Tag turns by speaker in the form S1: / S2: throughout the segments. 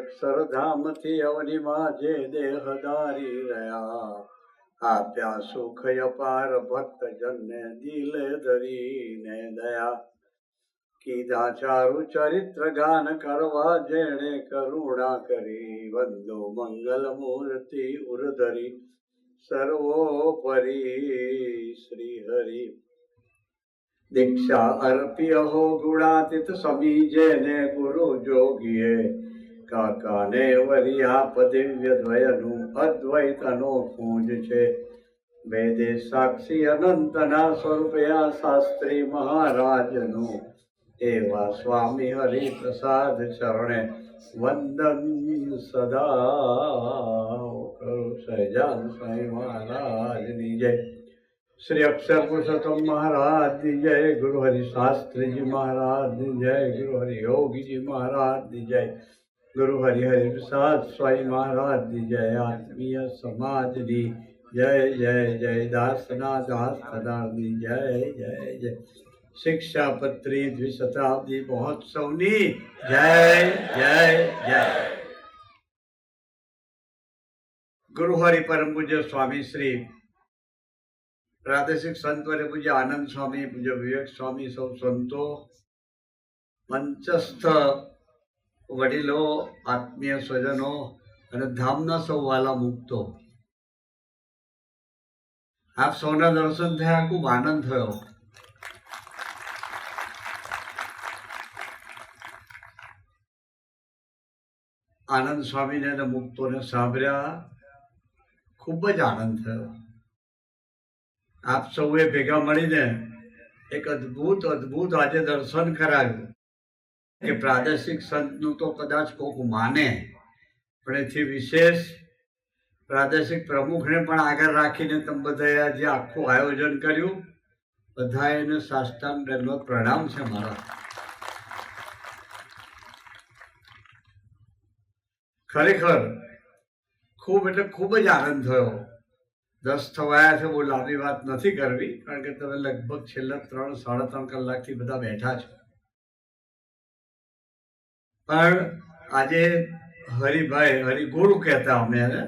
S1: અક્ષરધામથી અવનીમાં જે દેહધારી રહ્યા, આપ્યા સુખ અપાર ભક્તજનને દિલે ધરીને દયા. કીધા ચારુ ચરિત્ર ગાન કરવા જેણે કરુણા કરી, વંદો મંગલ મૂર્તિ ઉર્ધરી સર્વોપરી શ્રી હરિ. દીક્ષા અર્પ્ય હો ગુણાતીત સમી જેને ગુરુ જોગીએ, કાકાને વરિયાપ દિવ્ય દ્વયનું અદ્વૈત અનોખું જ છે. વેદે સાક્ષી અનંતના સ્વરૂપે આ શાસ્ત્રી મહારાજનું, એવા સ્વામી હરિપ્રસાદ ચરણે વંદન સદા. સહજાન સ્વામી મહારાજની જય. શ્રી અક્ષર પુરુષોત્તમ મહારાજની જય. ગુરુ હરિ શાસ્ત્રીજી મહારાજની જય. ગુરુ હરિ યોગીજી મહારાજની જય. ગુરુ હરિ હરિપ્રસાદ સ્વામી મહારાજની જય. આત્મીય સમાજની જય જય જય. દાસના દાસ કદારની જય જય જય. શિક્ષાપત્રી દ્વિશતાબ્દી મહોત્સવની જય જય જય. ગુરુ હરિ પરમ પૂજ્ય સ્વામી શ્રી પ્રાદેશિક સંત વરે પૂજ્ય આનંદ સ્વામી, પૂજ્ય વિવેક સ્વામી, સૌ સંતો, મંચસ્થ વડીલો, આત્મીય સ્વજનો અને ધામના સૌ વાલા મુક્તો, આપ સૌના દર્શન થયા, ખૂબ આનંદ થયો. આનંદ સ્વામીને અને મુક્તોને સાંભળ્યા, ખૂબ જ આનંદ થયો. આપ સૌએ ભેગા મળીને એક અદ્ભુત અદ્ભુત આજે દર્શન કરાવ્યું કે પ્રાદેશિક સંતનું તો કદાચ કોક માને, પણ એથી વિશેષ પ્રાદેશિક પ્રમુખને પણ આગળ રાખીને તમે બધાએ જે આખું આયોજન કર્યું, બધા એને સાષ્ટાંગ દંડવત પ્રણામ છે મારા. ખરેખર ખૂબ એટલે ખૂબ જ આનંદ થયો. 10 થવાયા છે, બહુ લાંબી વાત નથી કરવી, કારણ કે તમે લગભગ છેલ્લા 3-3.5 કલાકથી બધા બેઠા છો. પણ આજે હરિભાઈ, હરિગુરુ કહેતા અમે એને,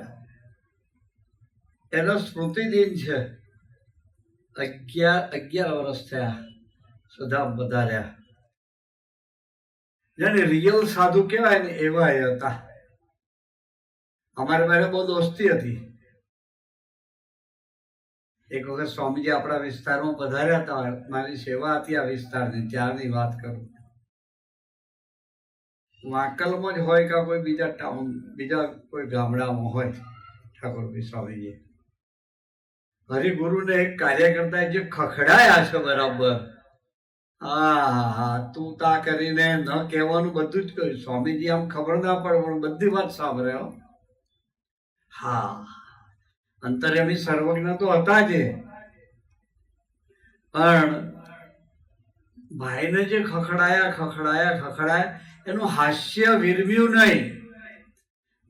S1: એનો સ્મૃતિ દિન છે. 11 વર્ષ થયા સુધામ પધાર્યા. જેને રિયલ સાધુ કહેવાય ને એવા એ હતા. અમારી પાસે બહુ દોસ્તી હતી. એક વખત સ્વામીજી આપણા વિસ્તારમાં પધાર્યા હતા, મારી સેવા હતી આ વિસ્તારની, ત્યારની વાત કરું. વાંકલમાં જ હોય કે કોઈ બીજા ટાઉન, બીજા કોઈ ગામડામાં હોય, ઠાકોરભાઈ સ્વામીજી હરિગુરુને એક કાર્યકર્તા જે ખખડાયા છે બરાબર. હા, તું તા કરીને ન કહેવાનું બધું જ કહ્યું. સ્વામીજી આમ ખબર ના પડે પણ બધી વાત સાંભળે. હા, અંતર્યામી સર્વજ્ઞ તો હતા જ, પણ ભાઈને જે ખખડાયા એનું હાસ્ય વિરમ્યું નહીં.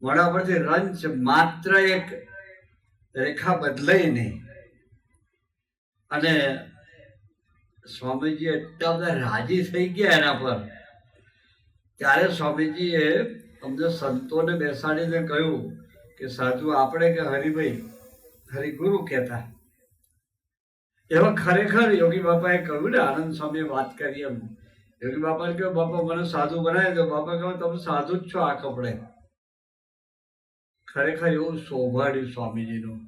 S1: મોઢા પરથી રંચ માત્ર એક રેખા બદલાઈ નહીં. અને સ્વામીજી એટલા બધા રાજી થઈ ગયા એના પર. ત્યારે સ્વામીજીએ અમને સંતોને બેસાડીને કહ્યું કે સાધુ આપણે કે હરિભાઈ, હરિગુરુ કહેતા. એવા ખરેખર યોગી બાપાએ કહ્યું ને, આનંદ સ્વામીએ વાત કરી એમ. યોગી બાપાએ કહ્યું, બાપા મને સાધુ બનાવે. તો બાપા કહ્યું, તમે સાધુ જ છો આ કપડે. ખરેખર એવું સૌભાગ્ય સ્વામીજીનું.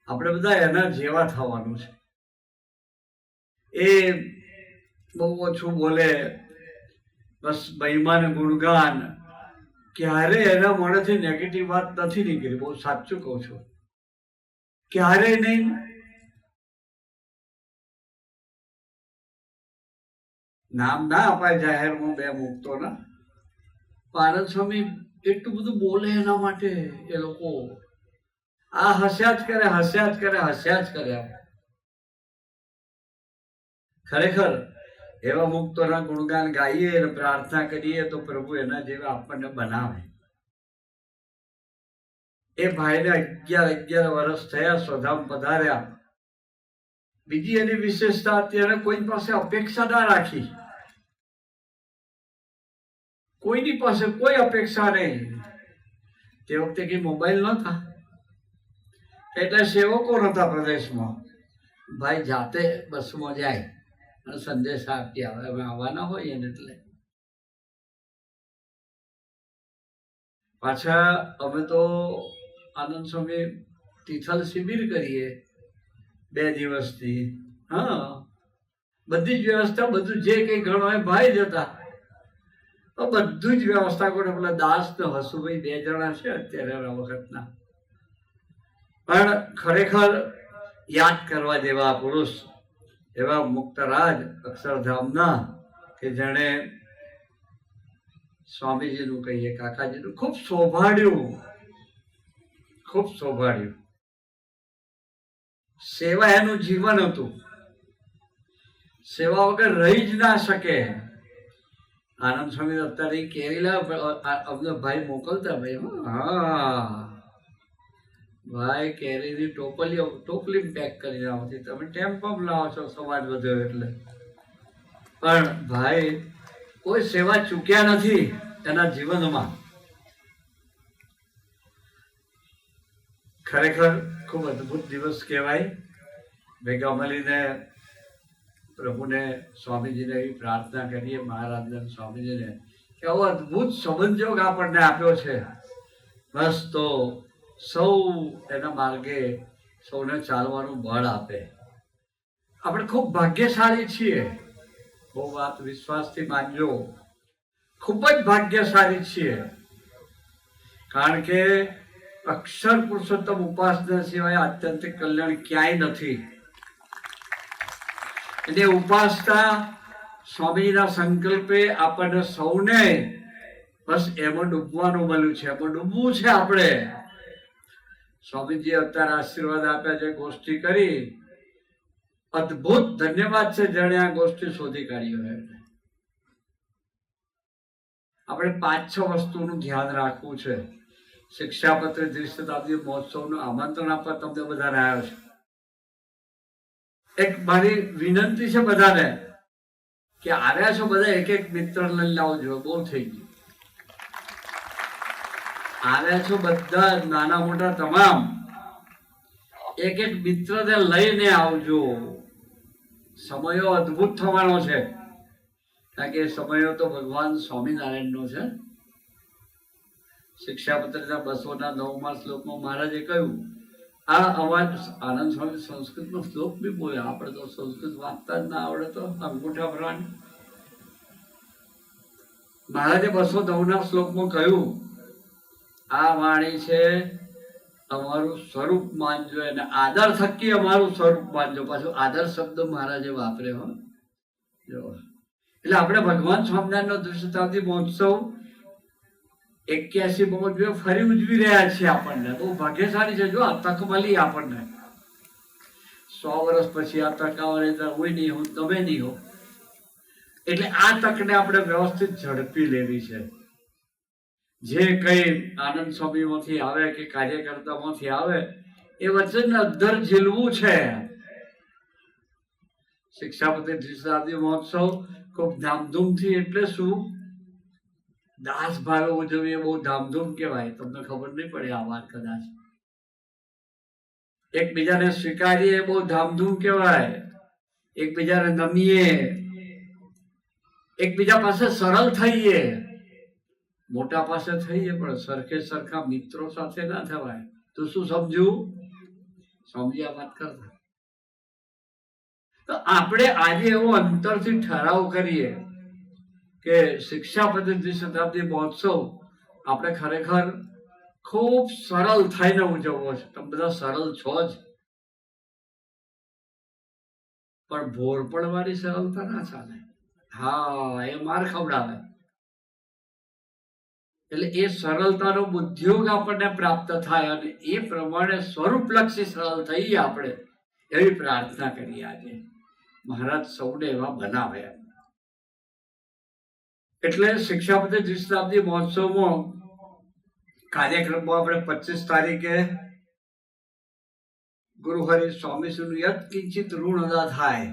S1: આપણે બધા એના જેવા થવાનું છે. એ બહુ ઓછું બોલે, બસ મહિમાને ગુણગાન, ક્યારે એના મોઢેથી નેગેટિવ વાત નથી નીકળી. બહુ સાચું કહું છું, ક્યારેય નહીં. નામ ના અપાય જાહેરમાં બે મુક્તોના. આનંદ સ્વામી એટલું બધું બોલે એના માટે એ લોકો આ હસ્યા જ કરે. ખરેખર એવા મુક્તોના ગુણગાન ગાઈએ અને પ્રાર્થના કરીએ તો પ્રભુ એના જેવા આપણને બનાવે. એ ભાઈને 11 વર્ષ થયા, સ્વધામ પધાર્યા. બીજી એની વિશેષતા અત્યારે કોઈ પાસે અપેક્ષા ના રાખી. કોઈની પાસે કોઈ અપેક્ષા નહીં. તે વખતે કઈ મોબાઈલ નહોતા, એટલે સેવકો નહોતા પ્રદેશમાં. ભાઈ જાતે બસમાં જાય અને સંદેશ આપી આવે, અમે આવવાના હોઈએ ને એટલે. પાછા અમે તો આનંદ સ્વામી તિથલ શિબિર કરીએ 2 દિવસથી. હા, બધી જ વ્યવસ્થા, બધું જે કઈ ઘણો હોય ભાઈ જતા, તો બધું જ વ્યવસ્થા કરે. પેલા દાસ ને હસુભાઈ 2 જણા છે અત્યારે આ વખતના, પણ ખરેખર યાદ કરવા જેવા પુરુષ એવા મુક્તરાજ અક્ષરધામના, કે જેણે સ્વામીજીનું કહીએ કાકાજીનું ખૂબ શોભાડ્યું, ખૂબ શોભાડ્યું. સેવા એનું જીવન હતું, સેવા વગર રહી જ ના શકે. આનંદ સ્વામી અત્યારે કેરીલા અમને ભાઈ મોકલતા, ભાઈ હા ભાઈ કેરીની ટોપલી પેક કરીને આવતી, તમે ટેમ્પોમાં લાવો છો સમાજ વધ્યો એટલે. પણ ભાઈ કોઈ સેવા ચૂક્યા નથી એના જીવનમાં. ખરેખર ખૂબ અદ્ભુત દિવસ કહેવાય. ભેગા મળીને પ્રભુને, સ્વામીજીને એવી પ્રાર્થના કરીએ, મહારાજને, સ્વામીજીને, કે આવો અદ્ભુત સંબંધયોગ આપણને આપ્યો છે. બસ તો સૌ એના માર્ગે સૌને ચાલવાનું બળ આપે. આપણે ખૂબ ભાગ્યશાળી છીએ, બહુ વાત વિશ્વાસથી માનજો, ખૂબ જ ભાગ્યશાળી છીએ. કારણ કે અક્ષર પુરુષોત્તમ ઉપાસના સિવાય આત્યંતિક કલ્યાણ ક્યાંય નથી. એટલે ઉપાસના સ્વામીના સંકલ્પે આપણને સૌને બસ એમાં ડૂબવાનું મળ્યું છે, એમાં ડૂબવું છે આપણે. સ્વામીજી અત્યારે આશીર્વાદ આપ્યા છે, ગોષ્ઠી કરી, અદ્ભુત ધન્યવાદ છે જેણે આ ગોષ્ઠી શોધી કાઢી હોય. આપણે 5-6 વસ્તુનું ધ્યાન રાખવું છે. શિક્ષાપત્ર દ્વિશતાબ્દી મહોત્સવનું આમંત્રણ આપવા તમને બધાને આવ્યો છે. એક મારી વિનંતી છે બધાને, કે આવ્યા છો બધા, એક એક મિત્ર લઈને આવજો. બહુ થઈ ગયું. આવ્યા છો બધા, નાના મોટા તમામ, એક એક મિત્રને લઈને આવજો. સમયો અદ્ભુત થવાનો છે, કારણ કે સમયો તો ભગવાન સ્વામિનારાયણનો છે. શિક્ષાપત્રના 209મા શ્લોકમાં મહારાજે કહ્યું, આ અવાજ આનંદ સ્વામી સંસ્કૃતનો શ્લોક બી બોલ્યા. આપણે તો સંસ્કૃત વાંચતા જ ના આવડે તો અંગૂઠા ભરવાની. મહારાજે 209ના શ્લોકમાં કહ્યું, આ વાણી છે અમારું સ્વરૂપ માનજો, અને આદર થકી અમારું સ્વરૂપ માનજો. પાછું આદર શબ્દ મહારાજે વાપર્યો. એટલે આપણે ભગવાન સ્વામિનારાયણનો દ્વિશતાબ્દી મહોત્સવ 81 ફરી ઉજવી રહ્યા છીએ. આપણને બહુ ભાગ્યશાળી છે. જો આ તક મળી આપણને, 100 વર્ષ પછી આ તક આવે, હું નહીં હોઉં, તમે નહીં હો. એટલે આ તકને આપણે વ્યવસ્થિત ઝડપી લેવી છે. જે કઈ આનંદ સ્વામીમાંથી આવે કે કાર્યકર્તામાંથી આવે, એ વચનને અદ્ધર ઝીલવું છે. શિક્ષાપતિ દ્વિશતાબ્દી મહોત્સવ ખૂબ ધામધૂમથી, એટલે શું, દાસ ભાવે ઉજવીએ, બહુ ધામધૂમ કહેવાય. તમને ખબર નહીં પડે આ વાત કદાચ. એકબીજાને સ્વીકારીએ, બહુ ધામધૂમ કહેવાય. એકબીજાને નમીએ, એકબીજા પાસે સરળ થઈએ. મોટા પાસે થઈએ, પણ સરખે સરખા મિત્રો સાથે ના થવાય. તો શું સમજ્યું? સમજી આ વાત કરતા. તો આપણે આજે એવો અંતરથી ઠરાવ કરીએ કે શિક્ષાપતિ દ્વિશતાબ્દી મહોત્સવ આપણે ખરેખર ખૂબ સરળ થઈને ઉજવવો છે. તમે બધા સરળ છો જ, પણ ભોળપણવાળી સરળતા ના ચાલે. હા, એ માર ખવડાવે. એટલે એ સરળતાનો ઉદ્યોગ આપણને પ્રાપ્ત થાય, અને એ પ્રમાણે સ્વરૂપલક્ષી સરળ થઈએ આપણે, એવી પ્રાર્થના કરીએ. આજે મહારાજ સૌને એવા બનાવે. એટલે શિક્ષાપતિ દ્વિશતાબ્દી મહોત્સવમાં કાર્યક્રમમાં આપણે 25 તારીખે ગુરુહરિ સ્વામીશ્રીનું યત કિંચિત ઋણ અદા થાય,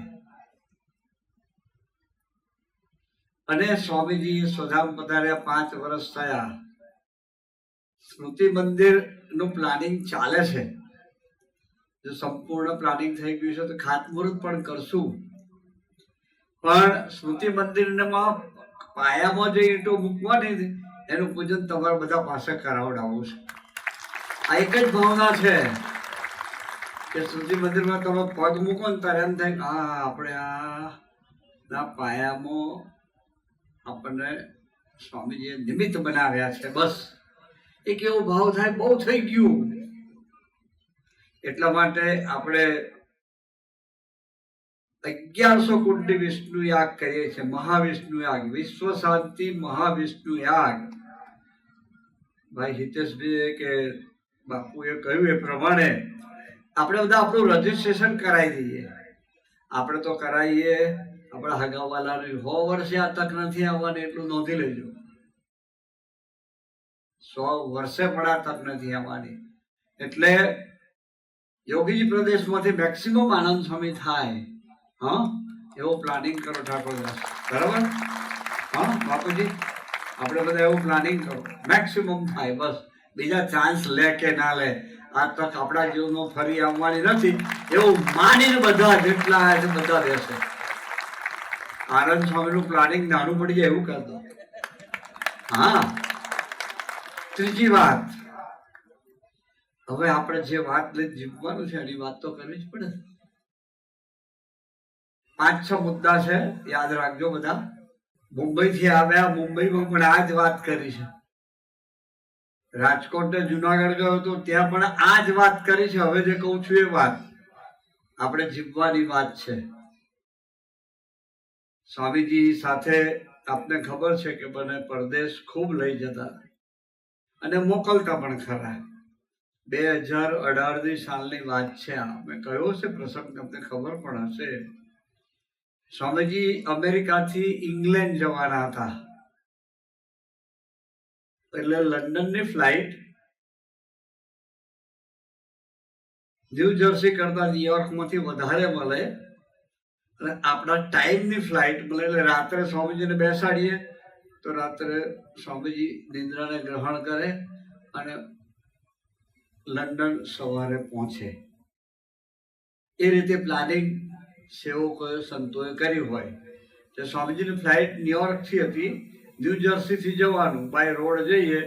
S1: અને સ્વામીજી સ્વધામ પધાર્યા 5 વર્ષ થયા. સ્મૃતિ મંદિરનું પ્લાનિંગ ચાલે છે. જો સંપૂર્ણ પ્લાનિંગ થઈ ગયું છે તો ખાતમુહૂર્ત પણ કરશું. પણ સ્મૃતિ મંદિરમાં પાયામાં જે ઈંટો મૂકવાની એનું પૂજન તમારા બધા પાસે કરાવડાવવું છે. આ એક જ ભાવના છે કે સ્મૃતિ મંદિરમાં તમે પગ મૂકો ને ત્યારે એમ થાય કે હા આપણે આ પાયામાં આપણને સ્વામીજીએ નિમિત્ત બનાવ્યા છે. બસ એક એવો ભાવ થાય બહુ થઈ ગયું. એટલા માટે આપણે 1100 કુંડી વિષ્ણુ યાગ કરીએ છીએ. મહાવિષ્ણુ યાગ, વિશ્વ શાંતિ મહાવિષ્ણુ યાગ. ભાઈ હિતેશભાઈ કે બાપુએ કહ્યું એ પ્રમાણે આપણે બધા આપણું રજીસ્ટ્રેશન કરાવી દઈએ. આપણે તો કરાવીએ આપણા હગાવાલાની 100 વર્ષે આ તક નથી આવવાની એટલું નોંધી લેજો. 100 વર્ષે પણ આ તક નથી આવવાની. એટલે યોગીજી પ્રદેશમાંથી મેક્સિમમ આનંદ સ્વામી થાય, હા, એવો પ્લાનિંગ કરો ઠાકોરદાસ. બરાબર? હા બાપુજી, આપણે બધા એવું પ્લાનિંગ કરો મેક્સિમમ થાય. બસ બીજા ચાન્સ લે કે ના લે, આ તક આપણા જીવનમાં ફરી આવવાની નથી એવું માનીને બધા જેટલા છે બધા રહેશે. આનંદ સ્વામીનું પ્લાનિંગ નાનું પડી જાય એવું કરતો. હા, ત્રીજી વાત, હવે આપણે જે વાત લઈ જીવવાનું છે એની વાત તો કરવી જ પડે. 5-6 મુદ્દા છે, યાદ રાખજો બધા. મુંબઈથી આવ્યા, મુંબઈમાં પણ આ જ વાત કરી છે. રાજકોટ ને જુનાગઢ ગયો હતો ત્યાં પણ આ જ વાત કરી છે. હવે જે કહું છું એ વાત આપણે જીવવાની વાત છે. સ્વામીજી સાથે આપને ખબર છે કે મને પરદેશ ખૂબ લઈ જતા અને મોકલતા પણ ખરા. 2018 સાલની વાત છે. મેં કહ્યું છે પ્રસંગ, તમને ખબર પણ હશે. સ્વામીજી અમેરિકાથી ઇંગ્લેન્ડ જવાના હતા. એટલે લંડનની ફ્લાઇટ ન્યૂ જર્સી કરતા ન્યુયોર્કમાંથી વધારે મળે અને આપણા ટાઈમની ફ્લાઇટ મળે. એટલે રાત્રે સ્વામીજીને બેસાડીએ તો રાત્રે સ્વામીજી નિંદ્રાને ગ્રહણ કરે અને લંડન સવારે પહોંચે. એ રીતે પ્લાનિંગ સેવકોએ સંતોએ કર્યું હોય. તો સ્વામીજીની ફ્લાઇટ ન્યુયોર્કથી હતી, ન્યૂ જર્સીથી જવાનું. બાય રોડ જઈએ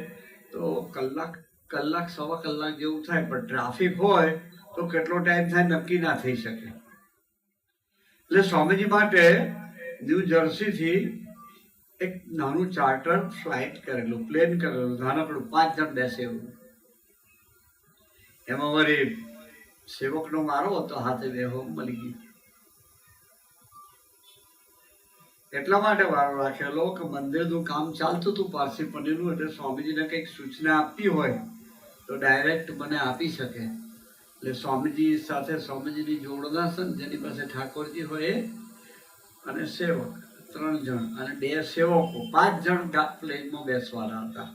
S1: તો કલાક સવા કલાક જેવું થાય, પણ ટ્રાફિક હોય તો કેટલો ટાઈમ થાય નક્કી ના થઈ શકે. એટલે સ્વામીજી માટે ન્યૂ જર્સીથી એક નાનું ચાર્ટર ફ્લાઇટ કરેલું, પ્લેન કરેલું, નાનકડું, 5 જણ બેસે એવું. એમાં વળી સેવકનો મારો હતો હાથે બેહો મળી ગયું. એટલા માટે વારો રાખેલો કે મંદિરનું કામ ચાલતું હતું પારસી પંડિતનું. એટલે સ્વામીજીને કંઈક સૂચના આપવી હોય તો ડાયરેક્ટ મને આપી શકે. એટલે સ્વામીજી સાથે સ્વામીજીની જોડના છે ને, જેની પાસે ઠાકોરજી હોય અને સેવક, 3 જણ અને 2 સેવકો, 5 જણ પ્લેનમાં બેસવાના હતા.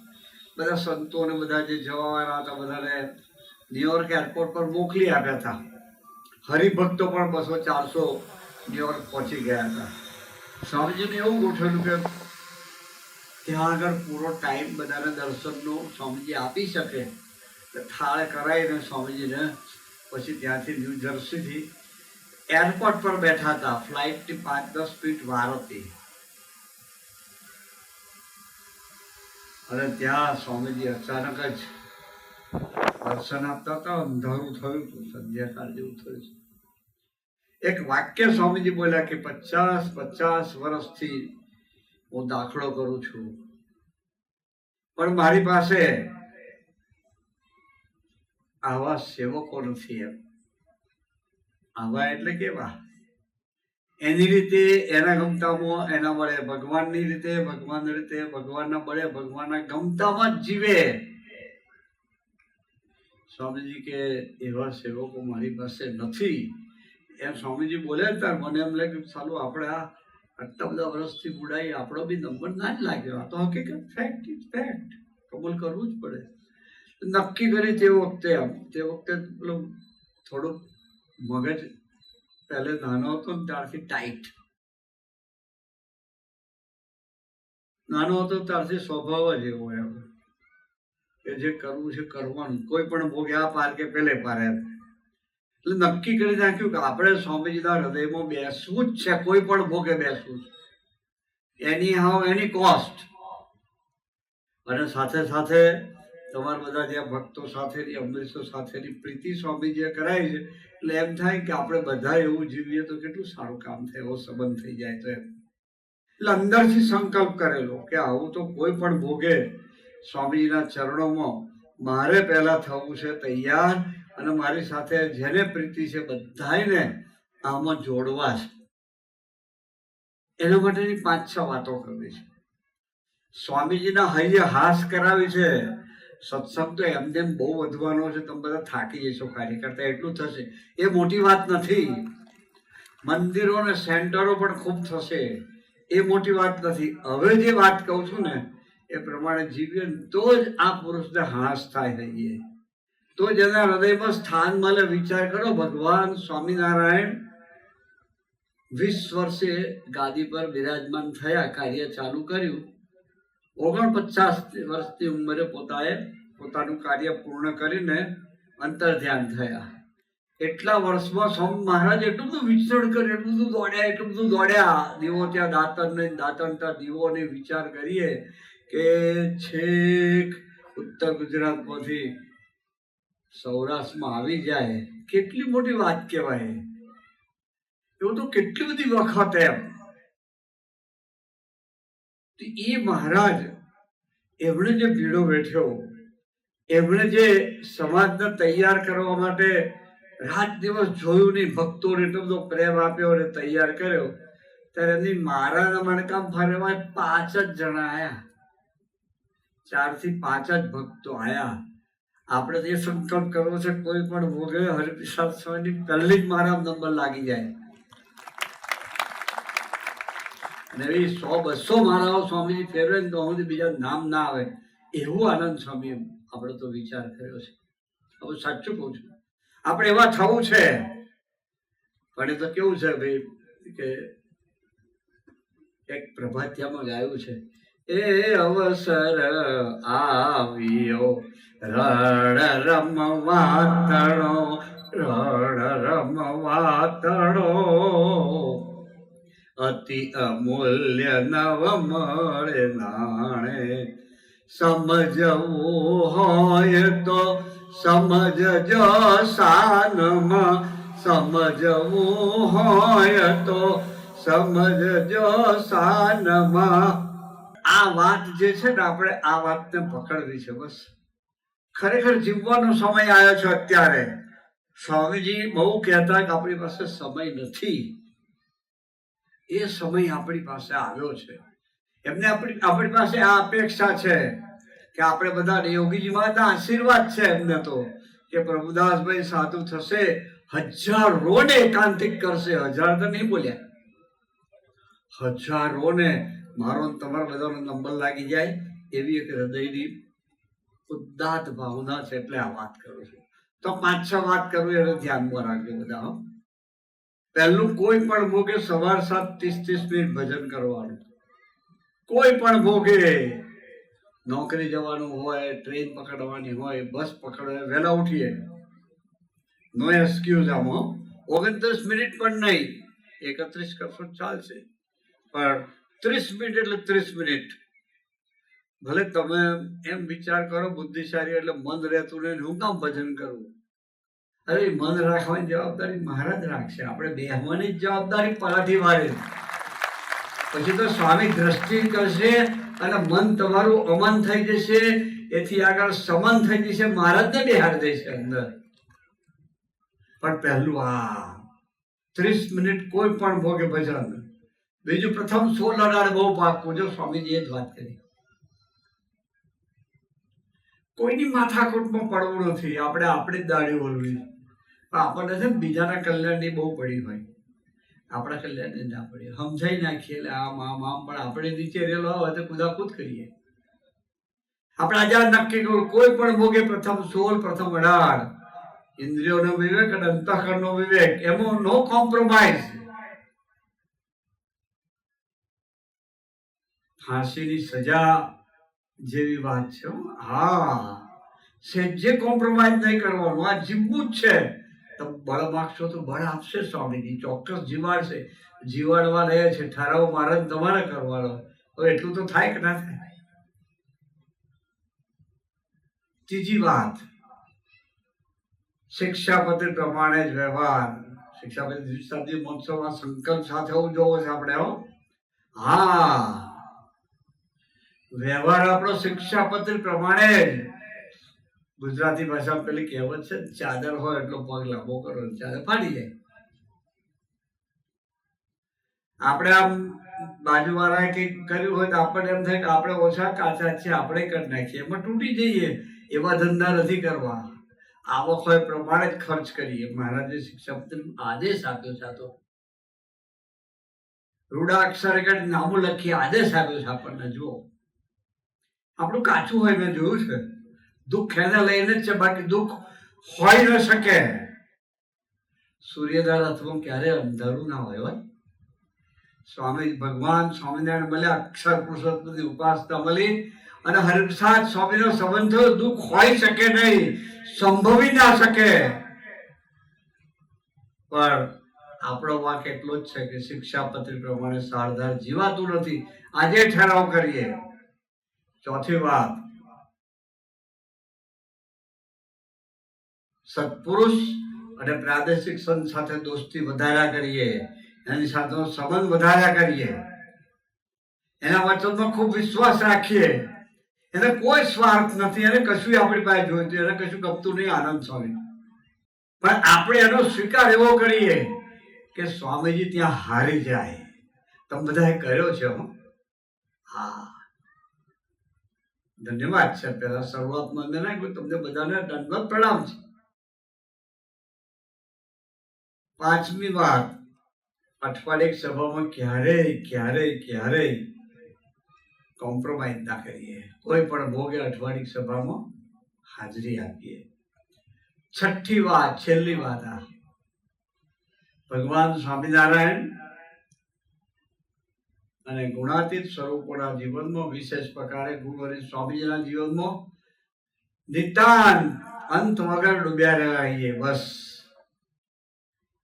S1: બધા સંતો ને બધા જે જવાવાના હતા બધાને ન્યુયોર્ક એરપોર્ટ પર મોકલી આપ્યા હતા. હરિભક્તો પણ 200-400 ન્યુયોર્ક પહોંચી ગયા હતા. સ્વામીજીને એવું ગોઠવેલું કે ત્યાં આગળ પૂરો ટાઈમ બધાને દર્શનનો સ્વામીજી આપી શકે. થાળ કરાવીને સ્વામીજીને પછી ત્યાંથી ન્યૂ જર્સીથી એરપોર્ટ પર બેઠા હતા. ફ્લાઇટની 5-10 મિનિટ વાર હતી અને ત્યાં સ્વામીજી અચાનક જ દર્શન આપતા હતા. અંધારું થયું હતું, સંધ્યાકાળ જેવું થયું છે. એક વાક્ય સ્વામીજી બોલ્યા કે 50 વર્ષથી હું દાખલો કરું છું, પણ મારી પાસે આવા સેવકો નથી. એમ આવા એટલે કેવા? એની રીતે, એના ગમતામાં એના બળે, ભગવાનની રીતે ભગવાનના બળે, ભગવાનના ગમતામાં જ જીવે. સ્વામીજી કે એવા સેવકો મારી પાસે નથી. એમ સ્વામીજી બોલ્યા ત્યારે મને એમ લાગ્યું ચાલો આપણે આટલા બધા વર્ષથી બુડાઈ આપણો બી નંબર ના જ લાગ્યો. આ તો હકીકત, ફેક્ટ ઇઝ ફેક્ટ, કબૂલ કરવું જ પડે. નક્કી કરી તે વખતે પેલું થોડુંક મગજ પહેલે નાનો હતો ને ત્યારથી ટાઈટ, નાનો હતો ત્યારથી સ્વભાવ જ એવો એમ કે જે કરવું છે કરવાનું, કોઈ પણ ભોગે આ પાર કે પેલે પાર એમ. એટલે નક્કી કરી નાખ્યું કે આપણે સ્વામીજીના હૃદયમાં બેસવું જ છે, કોઈ પણ ભોગે બેસવું છે, એની હાવ એની કોસ્ટ. અને સાથે સાથે તમારા બધા જ્યાં ભક્તો સાથેની અમરીશો સાથેની પ્રીતિ સ્વામીજીએ કરાવી છે, એટલે એમ થાય કે આપણે બધા એવું જીવીએ તો કેટલું સારું કામ થાય, એવો સંબંધ થઈ જાય તો એમ. એટલે અંદરથી સંકલ્પ કરેલો કે આવું તો કોઈ પણ ભોગે સ્વામીજીના ચરણોમાં મારે પહેલા થવું છે તૈયાર, અને મારી સાથે જેને પ્રીતિ છે બધાને આમાં જોડવા છે. એના માટેની 5-6 વાતો કરવી છે. સ્વામીજીના હૈયે હાસ કરાવી છે. સત્સંગ તો એમને બહુ વધવાનો છે, તમે બધા થાકી જશો કાર્ય કરતા, એટલું થશે, એ મોટી વાત નથી. મંદિરો અને સેન્ટરો પણ ખૂબ થશે, એ મોટી વાત નથી. હવે જે વાત કહું છું ને એ પ્રમાણે જીવીએ તો જ આ પુરુષને હાસ થાય હૈયે, તો જ એના હૃદયમાં સ્થાન મળે. વિચાર કરો, ભગવાન સ્વામિનારાયણ 20 વર્ષે ગાદી પર બિરાજમાન થયા, કાર્ય ચાલુ કર્યું. 49 વર્ષની ઉંમરે પોતાનું કાર્ય પૂર્ણ કરીને અંતર ધ્યાન થયા. એટલા વર્ષમાં સ્વામી મહારાજ એટલું બધું વિચરણ કર્યું, એટલું બધું દોડ્યા. દીવો ત્યાં દાંતણ ત્યાં દીવોને વિચાર કરીએ કે છેક ઉત્તર ગુજરાતમાંથી સૌરાષ્ટ્રમાં આવી જાય, કેટલી મોટી વાત કહેવાય. એવું તો કેટલી બધી વખત એમ. એ મહારાજ એમણે જે ભીડો બેઠ્યો, એમણે જે સમાજને તૈયાર કરવા માટે રાત દિવસ જોયું નહીં, ભક્તોને એટલો બધો પ્રેમ આપ્યો અને તૈયાર કર્યો, ત્યારે એમની મારાના મણકામ ફરવા 5 જ જણા આવ્યા. 4 થી 5 જ ભક્તો આવ્યા. આપણે તો એ સંકલ્પ કરવો છે, કોઈ પણ ભોગે હરિપ્રસાદ સ્વામીની પહેલી જ મારા નંબર લાગી જાય. અને એ 100-200 મારાઓ સ્વામીજી ફેરવે ને તો હું બીજા નામ ના આવે, એવું આનંદ સ્વામી આપણે તો વિચાર કર્યો છે. હવે સાચું કહું છું, આપણે એવા થવું છે. પણ એ તો કેવું છે ભાઈ કે એક પ્રભાત્યામાં ગાયું છે, એ અવસર આવ્યો રણ રમવાતણો અતિ અમૂલ્ય નવ મળે નાણે. સમજવું હોય તો સમજજો સાનમાં, સમજવું હોય તો સમજજો સાનમાં. આ વાત જે છે ને, આપણે આ વાતને પકડવી છે બસ. ખરેખર જીવવાનો સમય આવ્યો છે અત્યારે. સ્વામીજી બહુ કહેતા કે આપણી પાસે સમય નથી, એ સમય આપણી પાસે આવ્યો છે. એમને આપણી પાસે આ અપેક્ષા છે કે આપણે બધા યોગીજી મહારાજના આશીર્વાદ છે એમને તો, કે પ્રભુદાસભાઈ સાધુ થશે, હજારોને એકાંતિક કરશે. 1000 તો નહીં બોલ્યા, હજારોને મારો તમારા બધાનો નંબર લાગી જાય એવી એક હૃદયની ઉદાત્ત ભાવના છે. એટલે આ વાત કરું છું. તો 5-6 વાત કરું એને ધ્યાનમાં રાખજો બધા. પહેલું, કોઈ પણ ભોગે સવાર 7:30 મિનિટ ભજન કરવાનું. કોઈ પણ ભોગે, નોકરી જવાનું હોય, ટ્રેન પકડવાની હોય, બસ પકડવાની, વહેલા ઉઠીએ, નો એક્સક્યુઝ. આમાં 29 મિનિટ પણ નહીં, 31 કરશો ચાલશે, પણ 30 મિનિટ એટલે 30 મિનિટ. ભલે તમે એમ વિચાર કરો બુદ્ધિશાળી એટલે મન રહેતું નહીં, હું કામ ભજન કરું? અરે મન રાખવાની જવાબદારી મહારાજ રાખશે, આપણે બેહવાની જ જવાબદારી પરાઠી વાળે. પછી તો સ્વામી દ્રષ્ટિ કરશે અને મન તમારું અમન થઈ જશે, એથી આગળ સમન થઈ જશે, મહારાજને બેહાડી દેશે અંદર. પણ પહેલું આ 30 મિનિટ કોઈ પણ ભોગે ભજન. બીજું, પ્રથમ 16 અડાડ બહુ પાકું. જો સ્વામીજીએ જ વાત કરી, કોઈની માથાકૂટમાં પડવું નથી. આપણે આપણી જ દાઢી ઓળવી. આપણને છે ને બીજાના કલ્યાણની બહુ પડી હોય, આપણા કલ્યાણની ના પડી. સમજાઈ નાખીએ એટલે આમ આમ આમ, પણ આપણે નીચે રેલો હોય તો કુદાકૂદ કરીએ. આપણે આજે નક્કી કરવું, કોઈ પણ ભોગે પ્રથમ 16, પ્રથમ 18, ઇન્દ્રિયોનો વિવેક અને અંતઃકરણનો વિવેક, એમાં નો કોમ્પ્રોમાઇઝ. ફાંસીની સજા જેવી વાત છે. હા, સહેજે કોમ્પ્રોમાઇઝ નહીં કરવાનું, આ જીવવું જ છે. તમે બળ માગશો તો બળ આપશે સ્વામીજી, ચોક્કસ જીવાડશે. જીવાડવા રહ્યા છે, ઠરાવ મારા તમારે કરવાનો. હવે એટલું તો થાય કે ના થાય? ત્રીજી વાત, શિક્ષાપત્ર પ્રમાણે જ વ્યવહાર. શિક્ષાપત્ર દ્વિશતાબ્દી મહોત્સવના સંકલ્પ સાથે ઉજવવો છે આપણે. હા, વ્યવહાર આપણો શિક્ષાપત્ર પ્રમાણે જ. ગુજરાતી ભાષામાં પેલી કહેવત છે, ચાદર હોય એટલો પગ લાંબો કરો, ચાદર ફાડી જાય. આપણે આમ બાજુવાળાએ કંઈક કર્યું હોય તો આપણને એમ થાય કે આપણે ઓછા કાચા છીએ, આપણે કરી નાખીએ, એમાં તૂટી જઈએ. એવા ધંધા નથી કરવા. આવક હોય પ્રમાણે જ ખર્ચ કરીએ. મહારાજે શિક્ષાપત્ર આદેશ આપ્યો છે. તો રૂડા અક્ષર નામું લખીએ, આદેશ આપ્યો છે આપણને. જુઓ, આપણું કાચું હોય, મેં જોયું છે. દુઃખ એને લઈને જ છે, બાકી દુઃખ હોઈ ન શકે. સૂર્યદાર અથવા ક્યારે અંધારું ના હોય. સ્વામી ભગવાન સ્વામિનારાયણ મળ્યા, અક્ષર પુરુષોત્તમની ઉપાસના મળી અને હરિપ્રસાદ સ્વામીનો સંબંધ થયો. દુઃખ હોઈ શકે નહીં, સંભવી ના શકે. પણ આપણો વાંક એટલો જ છે કે શિક્ષાપત્ર પ્રમાણે સારધાર જીવાતું નથી. આજે ઠરાવ કરીએ. ચોથી વાત, સત્પુરુષ અને પ્રાદેશિક સંત સાથે દોસ્તી વધાર્યા કરીએ, એની સાથે સંબંધ વધાર્યા કરીએ, એના વચનમાં ખૂબ વિશ્વાસ રાખીએ. એને કોઈ સ્વાર્થ નથી, એને કશું આપણી પાસે જોઈતું, એને કશું ગમતું નહીં. આનંદ સ્વામી, પણ આપણે એનો સ્વીકાર એવો કરીએ કે સ્વામીજી ત્યાં હારી જાય. તમે બધાએ કર્યો છે. હા, ધન્યવાદ છે. પેલા શરૂઆતમાં મેં નાખ્યું, તમને બધાને દંડવત પ્રણામ છે. પાંચમી વાત, અઠવાડિક સભામાં ક્યારેય કોમ્પ્રોમાઇઝ ના કરીએ. કોઈ પણ ભોગે અઠવાડિક સભામાં હાજરી આપીએ. છઠ્ઠી વાત, છેલ્લી વાત, આ ભગવાન સ્વામિનારાયણ અને ગુણાતીત સ્વરૂપોના જીવનમાં, વિશેષ પ્રકારે ગુરુહરિ સ્વામીજીના જીવનમાં નિતાંત અંત વગર ડૂબ્યા રહીએ. બસ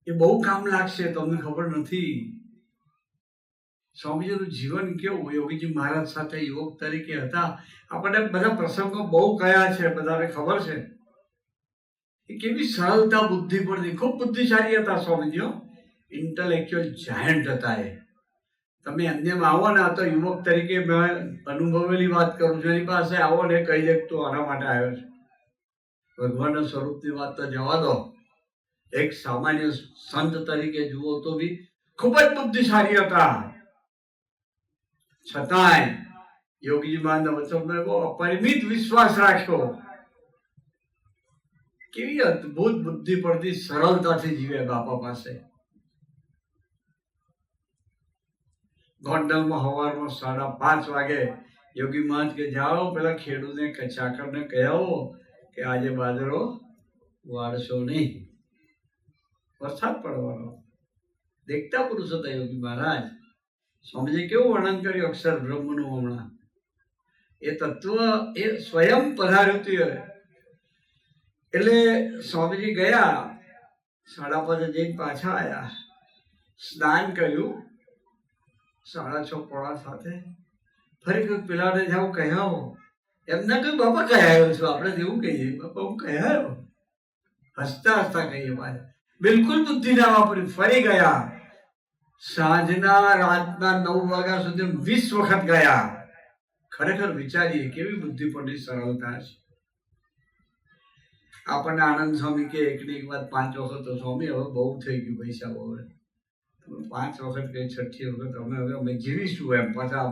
S1: એ બહુ કામ લાગશે. તમને ખબર નથી સ્વામીજીનું જીવન કેવું. યોગીજી મહારાજ સાથે યુવક તરીકે હતા. આપણને બધા પ્રસંગો બહુ કયા છે, બધાને ખબર છે. એ કેવી સરળતા બુદ્ધિ પડતી. ખૂબ બુદ્ધિશાળી હતા સ્વામીજીઓ. ઇન્ટેલેક્ચ્યુઅલ જાયન્ટ હતા. એ તમે એમને આવો ને, આ તો યુવક તરીકે મેં અનુભવેલી વાત કરું છું. એની પાસે આવો ને કહી દે તું આના માટે આવ્યો છે. ભગવાનના સ્વરૂપની વાત તો જવા દો. એક સામાન્ય સંત તરીકે જુઓ તો બી ખૂબ જ બુદ્ધિશાળી હતા. છતાંય યોગીજી મહારાજના વચનમાં એવો અપરિમિત વિશ્વાસ રાખ્યો. કેવી અદભુત બુદ્ધિ પડતી, સરળતાથી જીવે બાપા પાસે. ગોંડલમાં સવારમાં 5:30 વાગે યોગી મહારાજ કે જાઓ પેલા ખેડૂતને ચાકરને કહેવો કે આજે બાજરો વાળશો નહીં, વરસાદ પડવાનો. દેખતા પુરુષ હતા યોગી મહારાજ. સ્વામીજી કેવું વર્ણન કર્યું અક્ષર બ્રહ્મનું. હમણાં એ તત્વ એ સ્વયં પધાર્યું હતું. એટલે સ્વામીજી ગયા, 5:30 જઈને પાછા આવ્યા, સ્નાન કર્યું. 6:30 ફરી કોઈ પેલાને જાઓ કહેવો. એમને કહ્યું બાપા કહેવાયો છું. આપણે જેવું કહીએ બાપા હું કહેવાયો, હસતા હસતા કહીએ. પાછા બિલકુલ બુદ્ધિ ના વાપરી. ફરી ગયા. સાંજના રાતના 9 વાગ્યા સુધી 20 વખત ગયા. ખરેખર વિચારીએ કેવી બુદ્ધિ પડતી, સરળતા છે. આપણને આનંદ સ્વામી કે એકની એક વાત 5 વખત, તો સ્વામી હવે બહુ થઈ ગયું પૈસા. હવે 5 વખત કઈ, 6ઠી વખત અમે જીવીશું. એમ પાછા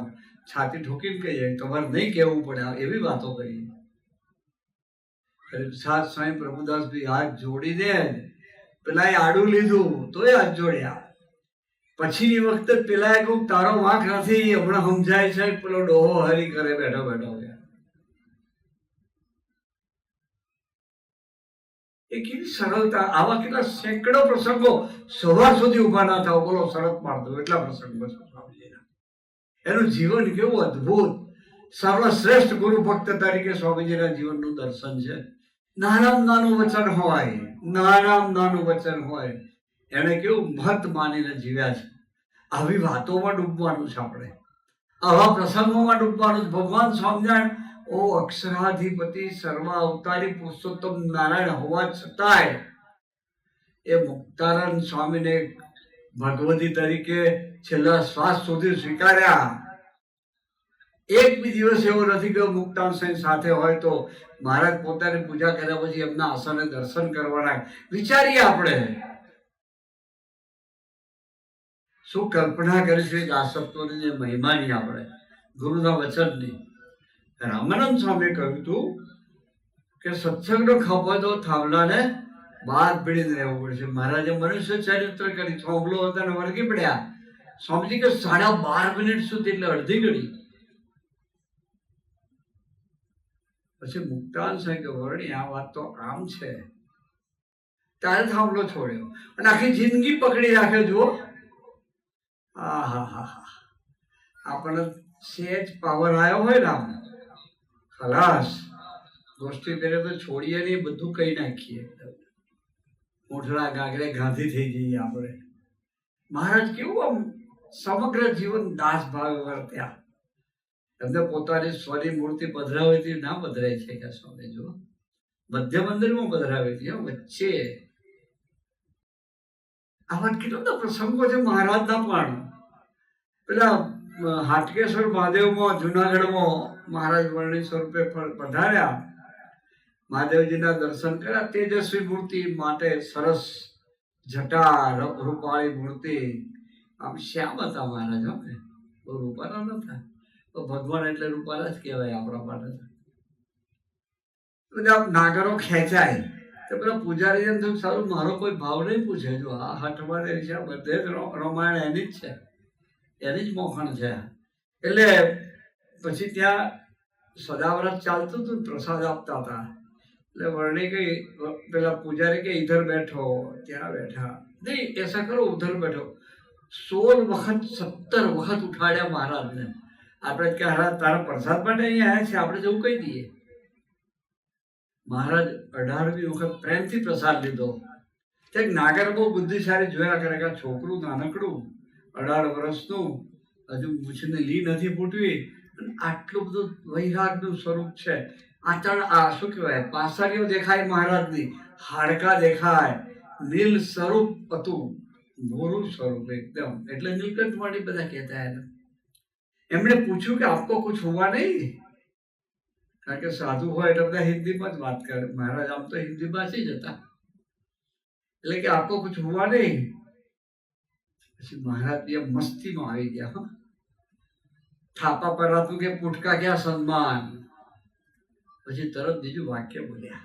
S1: છાતી ઠોકીને કહીએ તમારે નહીં કહેવું પડે, એવી વાતો કરી. સાત સ્વામી પ્રભુદાસભાઈ હાથ જોડીને પેલા આડું લીધું તોય હાથ જોડ્યા. પછીની વખતે પેલા કહું તારો વાંક નથી, હમણાં સમજાય છે. પેલો ડોહો હરી કરે બેઠો બેઠો. એ કેવી સરળતા. આવા કેટલા સેંકડો પ્રસંગો સવાર સુધી ઉભા ના થાવ. બોલો, શરત મારતો એટલા પ્રસંગો છે સ્વામીજીના. એનું જીવન કેવું અદભુત. સર્વશ્રેષ્ઠ ગુરુ ભક્ત તરીકે સ્વામીજીના જીવનનું દર્શન છે. નાનામાં નાનું વચન હોય, નાનામાં નાનું વચન હોય, એને કેવું મહત્વ માનીને જીવ્યા છે. આવી વાતોમાં ડૂબવાનું છે આપણે, આવા પ્રસંગોમાં ડૂબવાનું. ભગવાન સ્વામિનારાયણ ઓ અક્ષરાધિપતિ સર્વ અવતારી પુરુષોત્તમ નારાયણ હોવા છતાંય એ મુક્તાનંદ સ્વામીને ભગવતી તરીકે છેલ્લા શ્વાસ સુધી સ્વીકાર્યા. એક બી દિવસ એવો નથી કે મુક્તાનંદ સ્વામી સાથે હોય તો મહારાજ પોતાની પૂજા કર્યા પછી એમના આસને દર્શન કરવાના. વિચારીએ આપણે શું કલ્પના કરીશું કે આસક્તોની જે મહિમાની, આપણે ગુરુના વચનની. રામાનંદ સ્વામીએ કહ્યું હતું કે સત્સંગનો ખભો તો થાંભલાને બાદ પીડીને રહેવું પડશે. મહારાજે મનુષ્ય ચરિત્ર કરી, થોંભલો હતા ને વળગી પડ્યા. સ્વામીજી કે 12.5 મિનિટ સુધી, એટલે અડધી ઘડી. પછી મુક્તાન સ્વામી કે વર્ણી આ વાત તો આમ છે, ત્યારે થાંભલો છોડ્યો અને આખી જિંદગી પકડી રાખે. જુઓ, હા હા હા હા, આપણને સેજ પાવર આવ્યો હોય ને આમ ખલાસ, દોસ્તી કરે તો છોડીએ નહીં, બધું કહી નાખીએ, મોઢડા ગાગરે ગાંધી થઈ જઈએ આપણે. મહારાજ કેવું આમ સમગ્ર જીવન દાસ ભાવ વર્ત્યા. એમને પોતાની સ્વરી મૂર્તિ પધરાવી હતી, ના પધરાય છે કે સ્વામી જો મધ્ય મંદિરમાં પધરાવી હતી, વચ્ચે. આવા કેટલા બધા પ્રસંગો છે મહારાજના પણ. પેલા હાટકેશ્વર મહાદેવમાં જુનાગઢમાં મહારાજ વર્ણિ સ્વરૂપે પધાર્યા, મહાદેવજીના દર્શન કર્યા. તેજસ્વી મૂર્તિ માટે સરસ જટા રૂપાળી મૂર્તિ, આમ શ્યામ હતા મહારાજ. અમે બહુ રૂપાળા નતા, તો ભગવાન એટલે રૂપાળા જ કહેવાય આપણા માટે. બધા નાગરો ખેંચાય તો પેલા પૂજારી એમ થયું સારું મારો કોઈ ભાવ નહીં પૂછે. જો આ હઠમાં છે, બધે જ રામાયણ એની જ છે, એની જ મોખણ છે. એટલે પછી ત્યાં સદાવ્રત ચાલતું હતું, પ્રસાદ આપતા હતા. એટલે વર્ણી કઈ પેલા પૂજારી કે ઇધર બેઠો, ત્યાં બેઠા નહીં, એસા કરો ઉધર બેઠો. 16 વખત 17 વખત ઉઠાડ્યા મહારાજને. આપણે કે તારા પ્રસાદ માટે અહીંયા આવ્યા છે, આપણે જવું કહી દઈએ. મહારાજ 18મી વખત પ્રેમથી પ્રસાદ લીધો. એક નાગર બહુ બુદ્ધિશાળી જોયા કરે કે છોકરું નાનકડું 18 વર્ષનું, હજુ મૂછને લી નથી ફૂટવી, આટલું બધું વૈરાગનું સ્વરૂપ છે. આ શું કહેવાય, પાસળીઓ દેખાય મહારાજની, હાડકા દેખાય, નીલ સ્વરૂપ હતું, મોરું સ્વરૂપ એકદમ. એટલે નીલકંઠ માટે બધા કહેતા હતા. એમણે પૂછ્યું કે આપકો કુછ હુઆ નહીં, કારણ કે સાધુ હોય એટલે બધા હિન્દીમાં જ વાત કરે. મહારાજ આમ તો હિન્દી ભાષી જ હતા. એટલે કે આપકો કુછ હુઆ નહીં. પછી મહારાજ બે મસ્તીમાં આવી ગયા. થાપા પર હતું કે પુટકા ક્યાં સન્માન. પછી તરત બીજું વાક્ય બોલ્યા,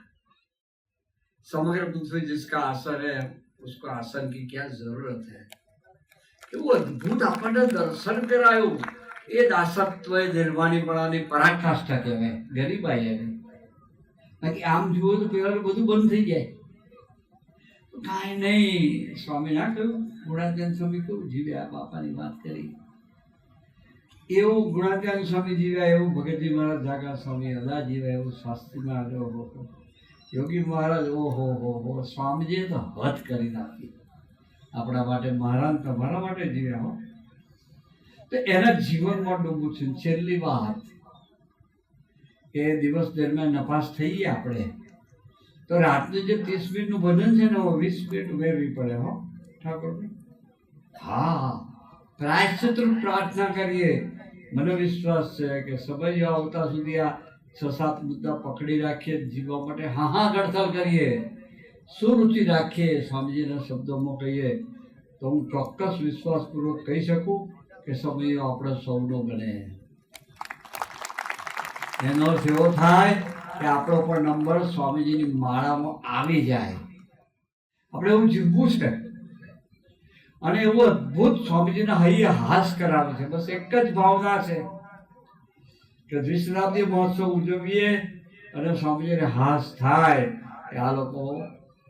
S1: સમગ્ર પૃથ્વી जिसका आसन है उसको आसन की क्या जरूरत है. કેવું અદભુત આપણને દર્શન કરાયું. એ દાસત્વ એ નિર્વાણીપણાની પરાકાષ્ઠા કહેવાય, ગરીબાઈ એને. બાકી આમ જુઓ તો પેલા બધું બંધ થઈ જાય. કાંઈ નહીં, સ્વામી ના કહ્યું, ગુણાત્યાન સ્વામી કેવું જીવ્યા, બાપાની વાત કરી એવું ગુણાત્યાન સ્વામી જીવ્યા, એવું ભગતજી મહારાજ જાગા સ્વામી અદા જીવ્યા, એવું શાસ્ત્રી મહારાજ, યોગી મહારાજ, ઓહો હો હો, સ્વામીજીએ તો હદ કરી નાખી આપણા માટે. મહારાજ તમારા માટે જીવ્યા હો. તો એના જીવનમાં ડૂબવું છે. છેલ્લી વાત એ દિવસ દરમિયાન નપાસ થઈએ આપણે તો રાતનું જે 30 મિનિટનું ભજન છે ને 20 મિનિટ ઉમેરવી પડે હો ઠાકોરને. હા, પ્રાયશ્ચિત પ્રાર્થના કરીએ. મને વિશ્વાસ છે કે સમય આવતા સુધી આ 6-7 મુદ્દા પકડી રાખીએ, જીવવા માટે હા ગળથલ કરીએ, સુરુચિ રાખીએ, સ્વામીજીના શબ્દોમાં કહીએ તો હું ચોક્કસ વિશ્વાસપૂર્વક કહી શકું કે સમય આપણે સૌનો બને. એનો અર્થ એવો થાય કે આપણો પણ નંબર સ્વામીજીની માળામાં આવી જાય. આપણે એવું જીવવું છે. અને એવું અદભુત સ્વામીજીના હૈયે હાસ કરાવે છે. બસ એક જ ભાવના છે કે દ્વિશતાબ્દી મહોત્સવ ઉજવીએ અને સ્વામીજીને હાસ થાય કે આ લોકો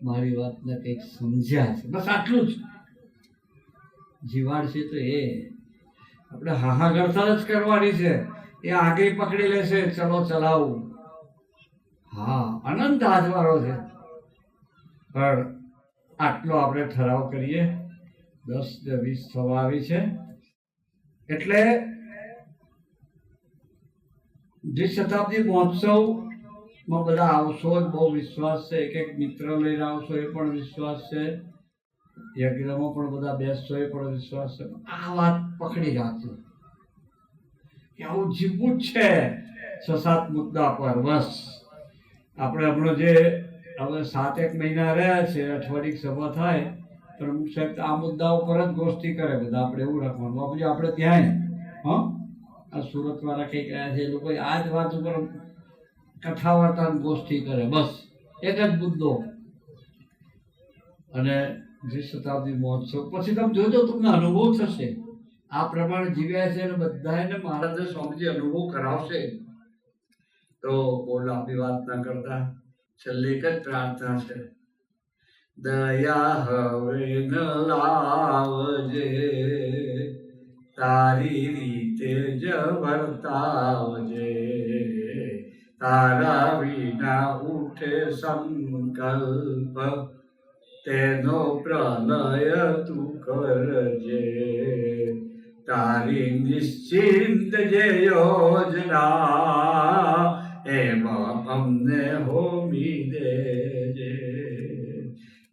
S1: મારી વાતને કંઈક સમજ્યા છે. બસ આટલું જ જીવાડ છે. તો એ આપણે હાહાગળતા જ કરવાની છે.
S2: એ આગે પકડી લેશે, ચલો ચલાવું. હા, અનંત હાથવાળો છે. પણ આટલો આપણે ઠરાવ કરીએ. 10 ને 20 થવા આવી છે. એટલે દ્વિશતાબ્દી મહોત્સવમાં બધા આવશો જ બહુ વિશ્વાસ છે. એક એક મિત્ર લઈને આવશો એ પણ વિશ્વાસ છે. યજ્ઞમાં પણ બધા બેસશો એ પણ વિશ્વાસ છે. આ વાત પકડી રાખજો કે આવું જીવવું જ છે 6-7 મુદ્દા પર. બસ આપણે હમણાં જે હવે 7-1 મહિના રહ્યા છે, અઠવાડિક સભા થાય, પ્રમુખ સાહેબ આ મુદ્દા ઉપર જ ગોષ્ઠી કરે બધા. આપણે એવું રાખવાનું બાપુજી, આપણે ત્યાં આ સુરત વાળા કઈ ગયા છે, એ લોકો આ જ વાત ઉપર કથા વાર્તા ગોષ્ઠી કરે. બસ એક જ મુદ્દો. અને દ્વિશતાબ્દી મહોત્સવ પછી તમે જોજો, તમને અનુભવ થશે. આ પ્રમાણે જીવ્યા છે અને બધાને મહારાજે સ્વામીજી અનુભવ કરાવશે. તો બહુ લાંબી વાત ના કરતા છેલ્લે એક જ પ્રાર્થના છે. દયા હવે ન લાવજે, તારી રીતે જ વર્તાવજે, તારા વિના ઉઠે સંકલ્પ, તેનો પ્રલય તું કરજે, તારી નિશ્ચિંત જે યોજના એમાં અમને હોમી દેજે,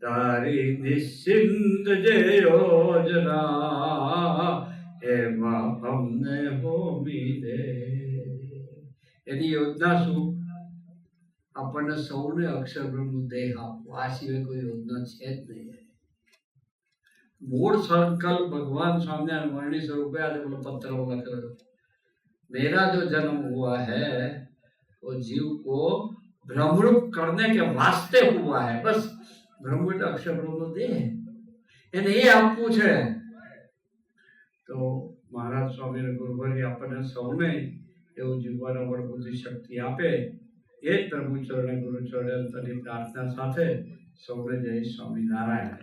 S2: તારી નિશ્ચિંત જે યોજના એમાં અમને હોમી દે. એની યોજના શું? આપણને સૌને અક્ષર બ્રહ્મ દેહ આપવો. આ સિવાય કોઈ યોજના છે જ નહીં. મૂળ સંકલ્પ ભગવાન સ્વામિનારાયણ વર્ણી સ્વરૂપે આજે બોલો પત્ર લखेલો, मेरा जो जन्म हुआ है वो जीव को भ्रमरूप करने के वास्ते हुआ है. बस બ્રહ્મ એટલે અક્ષર બ્રહ્મ દેહ, એને એ આપવું છે. તો મહારાજ સ્વામી ગુરુભાઈ આપણને સૌને એવું જીવવાના બળ બુદ્ધિ શક્તિ આપે. એ જ પ્રભુ ચરણે ગુરુ ચરણે અંતરની પ્રાર્થના સાથે સૌને જય સ્વામિનારાયણ.